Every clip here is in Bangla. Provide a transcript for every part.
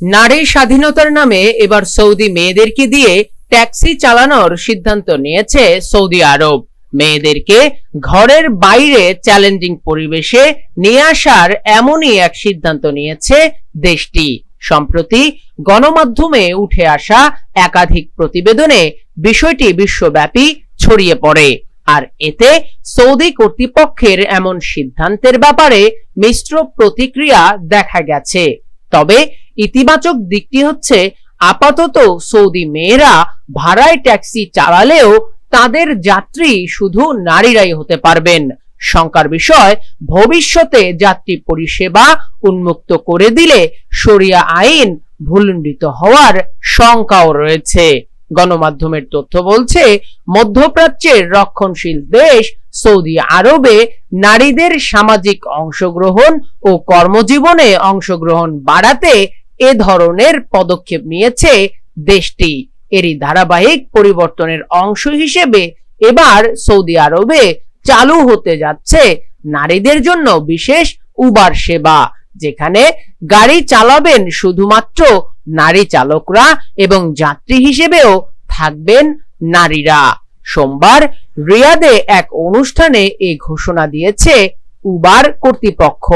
নারী স্বাধীনতার নামে এবার সৌদি মেয়েদেরকে দিয়ে ট্যাক্সি চালানোর সিদ্ধান্ত নিয়েছে সৌদি আরব। মেয়েদেরকে ঘরের বাইরে চ্যালেঞ্জিং পরিবেশে নিয়ে আসার এমনই এক সিদ্ধান্ত নিয়েছে দেশটি। সম্প্রতি গণমাধ্যমে উঠে আসা একাধিক প্রতিবেদনে বিষয়টি বিশ্বব্যাপী ছড়িয়ে পড়ে। আর এতে সৌদি কর্তৃপক্ষের এমন সিদ্ধান্তের ব্যাপারে মিশ্র প্রতিক্রিয়া দেখা গেছে। তবে ইতিবাচক দিকটি হচ্ছে, আপাতত সৌদি মেয়েরা ভাড়ায় ট্যাক্সি চালালেও তাদের যাত্রী শুধু নারীরাই হতে পারবেন। শঙ্কার বিষয়, ভবিষ্যতে যাত্রী পরিষেবা উন্মুক্ত করে দিলে শরিয়া আইন ভুলণ্ডিত হওয়ার শঙ্কাও রয়েছে। গণমাধ্যমের তথ্য বলছে, মধ্যপ্রাচ্যের রক্ষণশীল দেশ সৌদি আরবে নারীদের সামাজিক অংশগ্রহণ ও কর্মজীবনে অংশগ্রহণ বাড়াতে এ ধরনের পদক্ষেপ নিয়েছে দেশটি। এরই ধারাবাহিক পরিবর্তনের অংশ হিসেবে এবার সৌদি আরবে চালু হতে যাচ্ছে নারীদের জন্য বিশেষ উবার সেবা, যেখানে গাড়ি চালাবেন শুধুমাত্র নারী চালকরা এবং যাত্রী হিসেবেও থাকবেন নারীরা। সোমবার রিয়াদে এক অনুষ্ঠানে এই ঘোষণা দিয়েছে উবার কর্তৃপক্ষ।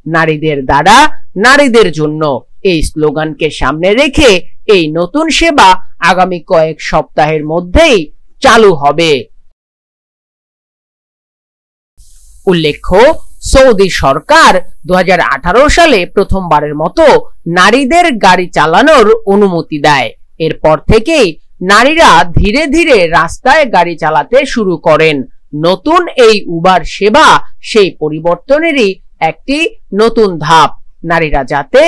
নারীদের দ্বারা নারীদের জন্য এই স্লোগানকে সামনে রেখে এই নতুন সেবা আগামী কয়েক সপ্তাহের মধ্যেই চালু হবে। উল্লেখ্য, সৌদি সরকার 2018 সালে প্রথমবারের মতো নারীদের গাড়ি চালানোর অনুমতি দেয়। এরপর থেকেই নারীরা ধীরে ধীরে রাস্তায় গাড়ি চালাতে শুরু করেন। নতুন এই উবার সেবা সেই পরিবর্তনেরই একটি নতুন ধাপ। নারীরা যাতে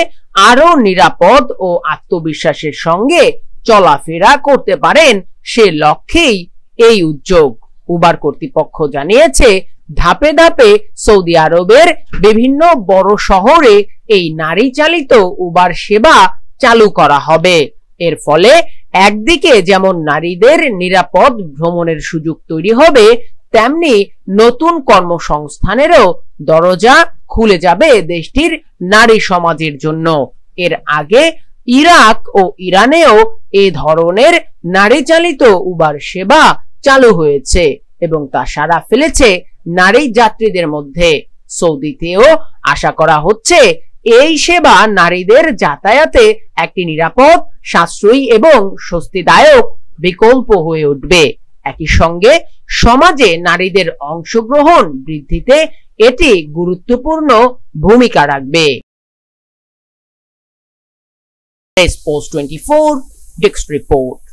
আরো নিরাপদ ও আত্মবিশ্বাসের সঙ্গে চলাফেরা করতে পারেন, সে লক্ষ্যেই এই উদ্যোগ। উবার কর্তৃপক্ষ জানিয়েছে, ধাপে ধাপে সৌদি আরবের বিভিন্ন বড় শহরে এই নারী চালিত উবার সেবা চালু করা হবে। এর ফলে একদিকে যেমন নারীদের নিরাপদ ভ্রমণের সুযোগ তৈরি হবে, তেমনি নতুন কর্মসংস্থানেরও দরজা খুলে যাবে দেশটির নারী সমাজের জন্য। এর আগে ইরাক ও ইরানেও এ ধরনের নারী চালিত উবার সেবা চালু হয়েছে এবং তা সাড়া ফেলেছে নারী যাত্রীদের মধ্যে। সৌদিতেও আশা করা হচ্ছে এই সেবা নারীদের যাতায়াতে একটি নিরাপদ, সাশ্রয়ী এবং স্বস্তিদায়ক বিকল্প হয়ে উঠবে। একই সঙ্গে সমাজে নারীদের অংশগ্রহণ বৃদ্ধিতে এটি গুরুত্বপূর্ণ ভূমিকা রাখবে। Post 24 Desk Report।